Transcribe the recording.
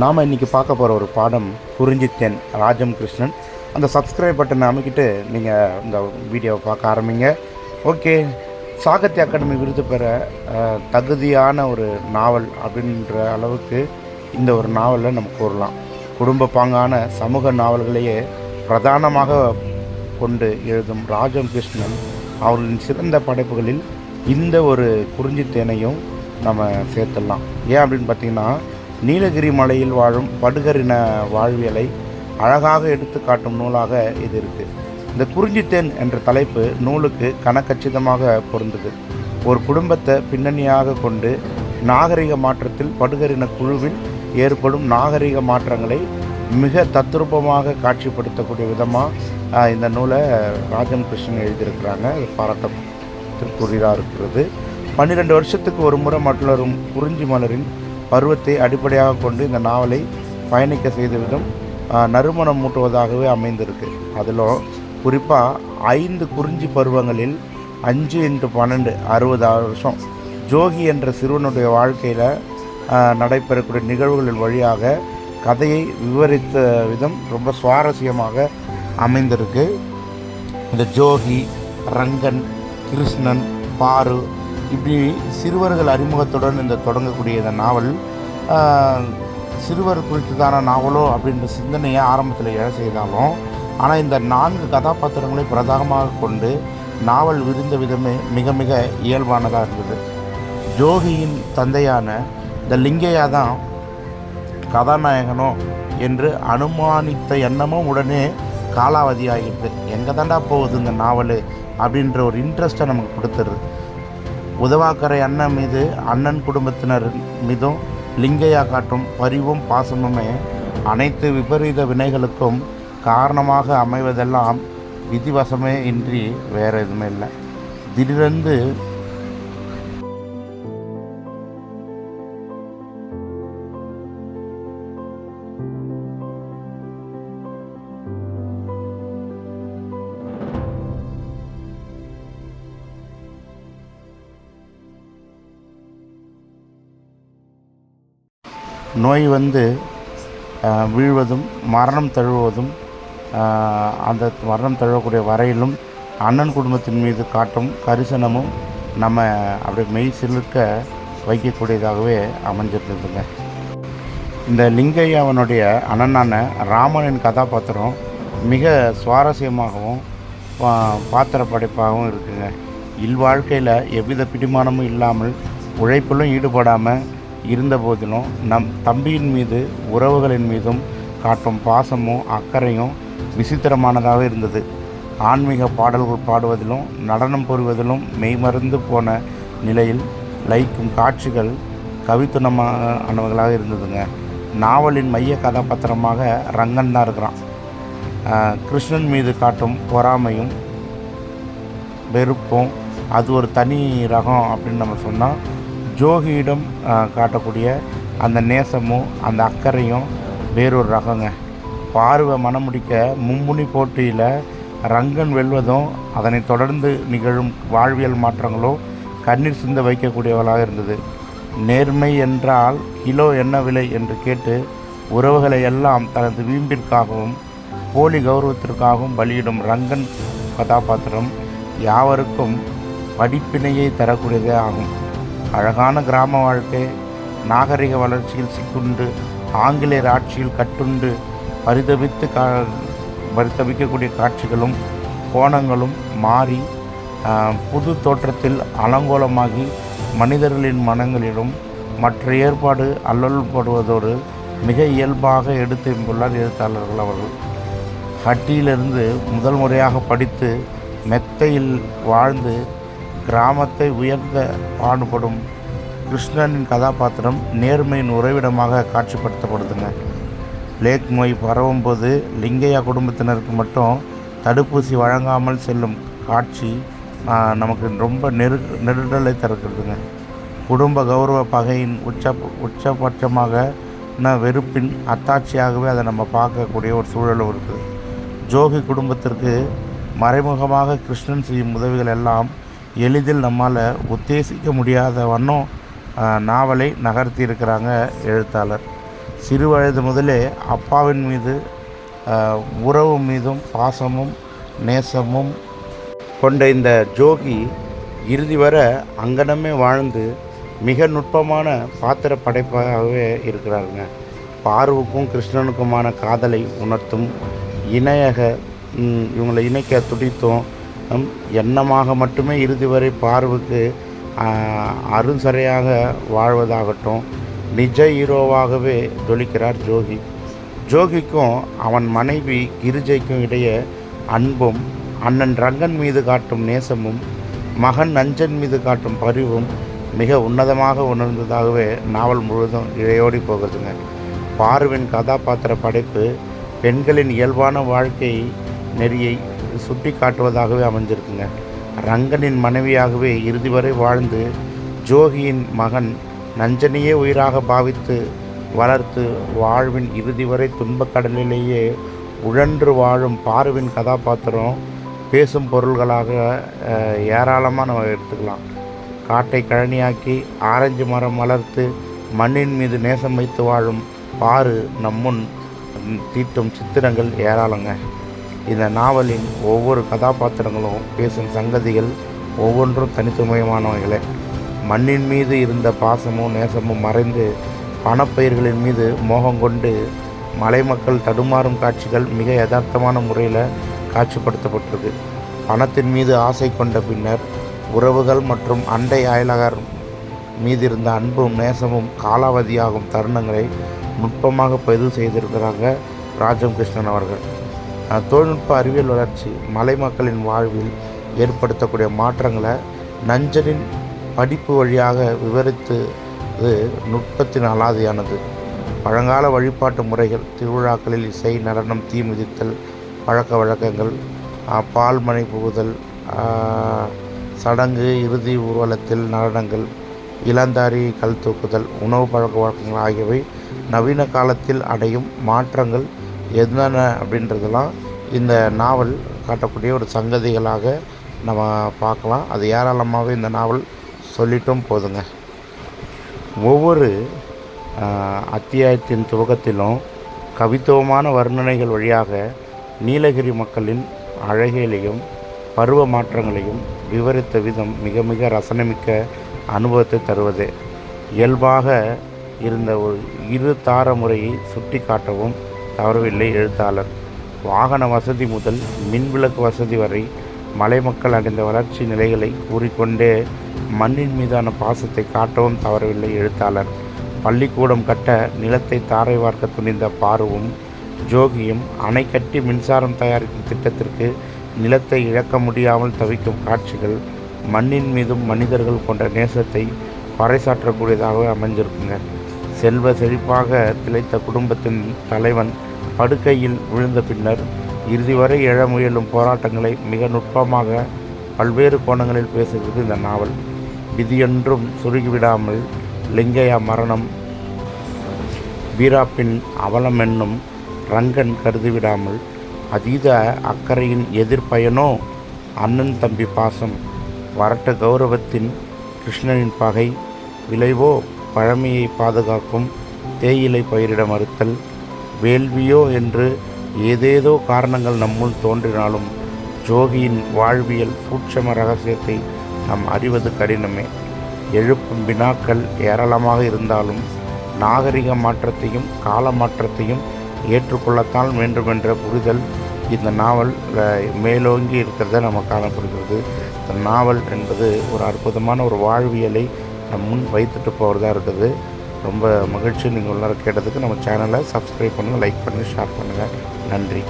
நாம் இன்றைக்கி பார்க்க போகிற ஒரு பாடம் குறிஞ்சித்தேன் ராஜம் கிருஷ்ணன். அந்த சப்ஸ்கிரைப் பட்டனை அமைக்கிட்டு நீங்கள் இந்த வீடியோவை பார்க்க ஆரம்பிங்க. ஓகே, சாகித்ய அகாடமி விருது பெற தகுதியான ஒரு நாவல் அப்படின்ற அளவுக்கு இந்த ஒரு நாவலில் நம்ம கூறலாம். குடும்ப பாங்கான சமூக நாவல்களையே பிரதானமாக கொண்டு எழுதும் ராஜம் கிருஷ்ணன் அவர்களின் சிறந்த படைப்புகளில் இந்த ஒரு குறிஞ்சித்தேனையும் நம்ம சேர்த்துடலாம். ஏன் அப்படின்னு பார்த்திங்கன்னா, நீலகிரி மலையில் வாழும் படுகரின வாழ்வியலை அழகாக எடுத்து காட்டும் நூலாக இது இருக்குது. இந்த குறிஞ்சித்தேன் என்ற தலைப்பு நூலுக்கு கனக்கச்சிதமாக பொருந்தது. ஒரு குடும்பத்தை பின்னணியாக கொண்டு நாகரிக மாற்றத்தில் படுகரின குழுவில் ஏற்படும் நாகரிக மாற்றங்களை மிக தத்ரூபமாக காட்சிப்படுத்தக்கூடிய விதமாக இந்த நூலை ராஜம் கிருஷ்ணன் எழுதியிருக்கிறாங்க. அது பாராட்டத்திற்குரியதாக இருக்கிறது. 12 வருஷத்துக்கு ஒரு முறை மலரும் குறிஞ்சி மலரின் பருவத்தை அடிப்படையாக கொண்டு இந்த நாவலை பயணிக்க செய்த விதம் நறுமணம் மூட்டுவதாகவே அமைந்திருக்கு. அதில் குறிப்பாக 5 குறிஞ்சி பருவங்களில் 5x12 60 வருஷம் ஜோகி என்ற சிறுவனுடைய வாழ்க்கையில் நடைபெறக்கூடிய நிகழ்வுகளின் வழியாக கதையை விவரித்த விதம் ரொம்ப சுவாரஸ்யமாக அமைந்திருக்கு. இந்த ஜோகி, ரங்கன், கிருஷ்ணன், பாரு இப்படி சிறுவர்கள் அறிமுகத்துடன் இந்த தொடங்கக்கூடிய இந்த நாவல் சிறுவர் குறித்துதான நாவலோ அப்படின்ற சிந்தனையை ஆரம்பத்தில் எழ செய்தாலும், ஆனால் இந்த 4 கதாபாத்திரங்களை பிரதானமாக கொண்டு நாவல் விரிந்த விதமே மிக மிக இயல்பானதாக இருந்தது. ஜோகியின் தந்தையான இந்த லிங்கையா தான் கதாநாயகனோ என்று அனுமானித்த எண்ணமும் உடனே காலாவதி ஆகிடுது. எங்கே தாண்டா போகுது இந்த நாவல் அப்படின்ற ஒரு இன்ட்ரெஸ்ட்டை நமக்கு கொடுத்துருது. உதவாக்கரை அண்ணன் மீது அண்ணன் குடும்பத்தினர் மீதும் லிங்கையா காட்டும் பரிவும் பாசமுமே அனைத்து விபரீத வினைகளுக்கும் காரணமாக அமைவதெல்லாம் விதிவசமே இன்றி வேறு எதுவுமே இல்லை. திடீரென்று நோய் வீழ்வதும் மரணம் தழுவுவதும் அந்த மரணம் தழுவக்கூடிய வரையிலும் அண்ணன் குடும்பத்தின் மீது காட்டும் கரிசனமும் நம்ம அப்படியே மெய் சிலுக்க வைக்கக்கூடியதாகவே அமைஞ்சிருந்ததுங்க. இந்த லிங்கையாவனுடைய அண்ணனான ராமனின் கதாபாத்திரம் மிக சுவாரஸ்யமாகவும் பாத்திர படைப்பாகவும் இருக்குங்க. இல்வாழ்க்கையில் எவ்வித பிடிமானமும் இல்லாமல் உழைப்பிலும் ஈடுபடாமல் இருந்த போதிலும் நம் தம்பியின் மீது உறவுகளின் மீதும் காட்டும் பாசமும் அக்கறையும் விசித்திரமானதாக இருந்தது. ஆன்மீக பாடல்கள் பாடுவதிலும் நடனம் புரிவதிலும் மெய்மறந்து போன நிலையில் லயிக்கும் காட்சிகள் கவித்துணமானவர்களாக இருந்ததுங்க. நாவலின் மைய கதாபாத்திரமாக ரங்கன் தான் இருக்கிறான். கிருஷ்ணன் மீது காட்டும் பொறாமையும் வெறுப்பும் அது ஒரு தனி ரகம் அப்படின்னு நம்ம சொன்னால், ஜோகியிடம் காட்டக்கூடிய அந்த நேசமும் அந்த அக்கறையும் வேறொரு ரகங்க. பார்வை மனமுடிக்க மும்முனி போட்டியில் ரங்கன் வெல்வதும் அதனை தொடர்ந்து நிகழும் வாழ்வியல் மாற்றங்களோ கண்ணீர் சிந்த வைக்கக்கூடியவளாக இருந்தது. நேர்மை என்றால் கிலோ என்ன விலை என்று கேட்டு உறவுகளை எல்லாம் தனது வீம்பிற்காகவும் போலி கௌரவத்திற்காகவும் பலியிடும் ரங்கன் கதாபாத்திரம் யாவருக்கும் படிப்பினையை தரக்கூடியதே ஆகும். அழகான கிராம வாழ்க்கை நாகரிக வளர்ச்சியில் சிக்குண்டு ஆங்கிலேயர் ஆட்சியில் கட்டுண்டு பரிதவிக்கக்கூடிய காட்சிகளும் கோணங்களும் மாறி புது தோற்றத்தில் அலங்கோலமாகி மனிதர்களின் மனங்களிலும் மற்ற ஏற்பாடு அல்லல்படுவதோடு மிக இயல்பாக எடுத்துள்ளார் எழுத்தாளர்கள் அவர்கள். ஹட்டியிலிருந்து முதல் முறையாக படித்து மெத்தையில் வாழ்ந்து கிராமத்தை உயர்ந்த பாடுபடும் கிருஷ்ணனின் கதாபாத்திரம் நேர்மையின் உறைவிடமாக காட்சிப்படுத்தப்படுதுங்க. பிளேக் நோய் பரவும் போது லிங்கையா குடும்பத்தினருக்கு மட்டும் தடுப்பூசி வழங்காமல் செல்லும் காட்சி நமக்கு ரொம்ப நெருடலை தருகிறதுங்க. குடும்ப கௌரவ பகையின் உச்சபட்சமாக வெறுப்பின் அத்தாட்சியாகவே அதை நம்ம பார்க்கக்கூடிய ஒரு சூழலும் இருக்குது. ஜோகி குடும்பத்திற்கு மறைமுகமாக கிருஷ்ணன் செய்யும் உதவிகள் எல்லாம் எளிதில் நம்மால் உத்தேசிக்க முடியாத வண்ணம் நாவலை நகர்த்தி இருக்கிறாங்க எழுத்தாளர். சிறு வயது முதலே அப்பாவின் மீது உறவு மீதும் பாசமும் நேசமும் கொண்ட இந்த ஜோகி இறுதி வர அங்கனமே வாழ்ந்து மிக நுட்பமான பாத்திர படைப்பாகவே இருக்கிறாருங்க. பார்வுக்கும் கிருஷ்ணனுக்குமான காதலை உணர்த்தும் இணையக இவங்களை இணைக்க துடித்தும் எண்ணமாக மட்டுமே இறுதி வரை பார்வுக்கு அருஞ்சரையாக வாழ்வதாகட்டும் நிஜ ஹீரோவாகவே ஜொலிக்கிறார் ஜோகி. ஜோகிக்கும் அவன் மனைவி கிரிஜைக்கும் இடையே அன்பும் அண்ணன் ரங்கன் மீது காட்டும் நேசமும் மகன் நஞ்சன் மீது காட்டும் பரிவும் மிக உன்னதமாக உணர்ந்ததாகவே நாவல் முழுவதும் இழையோடி போகுதுங்க. பார்வின் கதாபாத்திர படைப்பு பெண்களின் இயல்பான வாழ்க்கை நெறியை சுட்டி காட்டுவதாகவே அமைஞ்சிருக்குங்க. ரங்கனின் மனைவியாகவே இறுதி வரை வாழ்ந்து ஜோகியின் மகன் நஞ்சனையே உயிராக பாவித்து வளர்த்து வாழ்வின் இறுதி வரை துன்பக்கடலிலேயே உழன்று வாழும் பார்வின் கதாபாத்திரம் பேசும் பொருள்களாக ஏராளமாக நம்ம எடுத்துக்கலாம். காட்டை கழனியாக்கி ஆரஞ்சு மரம் வளர்த்து மண்ணின் மீது நேசம் வைத்து வாழும் பாரு நம்முன் தீட்டும் சித்திரங்கள் ஏராளங்க. இந்த நாவலின் ஒவ்வொரு கதாபாத்திரங்களும் பேசும் சங்கதிகள் ஒவ்வொன்றும் தனித்துவமானவைகளே. மண்ணின் மீது இருந்த பாசமும் நேசமும் மறைந்து பணப்பயிர்களின் மீது மோகம் கொண்டு மலை மக்கள் தடுமாறும் காட்சிகள் மிக யதார்த்தமான முறையில் காட்சிப்படுத்தப்பட்டிருக்கு. பணத்தின் மீது ஆசை கொண்ட பின்னர் உறவுகள் மற்றும் அண்டை அயலகர் மீது இருந்த அன்பும் நேசமும் காலாவதியாகும் தருணங்களை நுட்பமாக பதிவு செய்திருக்கிறாங்க ராஜம் கிருஷ்ணன் அவர்கள். தொழில்நுட்ப அறிவியல் வளர்ச்சி மலை மக்களின் வாழ்வில் ஏற்படுத்தக்கூடிய மாற்றங்களை நஞ்சனின் படிப்பு வழியாக விவரித்தது நுட்பத்தின் அலாதியானது. பழங்கால வழிபாட்டு முறைகள், திருவிழாக்களில் இசை, நடனம், தீ மிதித்தல் பழக்க வழக்கங்கள், பால்மனை புகுதல் சடங்கு, இறுதி ஊர்வலத்தில் நடனங்கள், இளந்தாரி கல் தூக்குதல், உணவு பழக்க வழக்கங்கள் ஆகியவை நவீன காலத்தில் அடையும் மாற்றங்கள் என்னென்ன அப்படின்றதெல்லாம் இந்த நாவல் காட்டக்கூடிய ஒரு சங்கதிகளாக நம்ம பார்க்கலாம். அது ஏராளமாகவே இந்த நாவல் சொல்லிட்டும் போதுங்க. ஒவ்வொரு அத்தியாயத்தின் துவக்கத்திலும் கவித்துவமான வர்ணனைகள் வழியாக நீலகிரி மக்களின் அழகியலையும் பருவ மாற்றங்களையும் விவரித்த விதம் மிக மிக ரசனமிக்க அனுபவத்தை தருவது. இயல்பாக இருந்த ஒரு இரு தார முறையை சுட்டி காட்டவும் தவறவில்லை எழுத்தாளர். வாகன வசதி முதல் மின்விளக்கு வசதி வரை மலை மக்கள் அடைந்த வளர்ச்சி நிலைகளை கூறிக்கொண்டே மண்ணின் மீதான பாசத்தை காட்டவும் தவறவில்லை எழுத்தாளர். பள்ளிக்கூடம் கட்ட நிலத்தை தாரை வார்க்க துணிந்த பார்வும் ஜோகியும் அணை கட்டி மின்சாரம் தயாரிக்கும் திட்டத்திற்கு நிலத்தை இழக்க முடியாமல் தவிக்கும் காட்சிகள் மண்ணின் மீதும் மனிதர்கள் கொண்ட நேசத்தை பறைசாற்றக்கூடியதாக அமைஞ்சிருக்குங்க. செல்வ செழிப்பாக திளைத்த குடும்பத்தின் தலைவன் படுக்கையில் விழுந்த பின்னர் இறுதி வரை எழ முயலும் போராட்டங்களை மிக நுட்பமாக பல்வேறு கோணங்களில் பேசுகிறது இந்த நாவல். விதியொன்றும் சுருகிவிடாமல் லிங்கையா மரணம், வீராப்பின் அவலம் என்னும் ரங்கன் கருதிவிடாமல் அதீத அக்கறையின் எதிர்ப்பயனோ அண்ணன் தம்பி பாசம், வரட்ட கௌரவத்தின் கிருஷ்ணனின் பகை, விளைவோ பழமையை பாதுகாக்கும் தேயிலை பயிரிட மறுத்தல், வேள்வியோ என்று ஏதேதோ காரணங்கள் நம்முள் தோன்றினாலும் ஜோகியின் வாழ்வியல் சூட்சம ரகசியத்தை நாம் அறிவது கடினமே. எழுப்பும் வினாக்கள் ஏராளமாக இருந்தாலும் நாகரிக மாற்றத்தையும் கால மாற்றத்தையும் ஏற்றுக்கொள்ளத்தான் வேண்டுமென்ற புரிதல் இந்த நாவல் மேலோங்கி இருக்கிறத நம்ம காணப்படுகிறது. இந்த நாவல் என்பது ஒரு அற்புதமான ஒரு வாழ்வியலை நம் முன் வைத்துட்டு போகிறதா இருக்குது. ரொம்ப மகிழ்ச்சி நீங்கள் எல்லாரும் கேட்டதுக்கு. நம்ம சேனலை சப்ஸ்கிரைப் பண்ணுங்கள், லைக் பண்ணுங்கள், ஷேர் பண்ணுங்கள். நன்றி.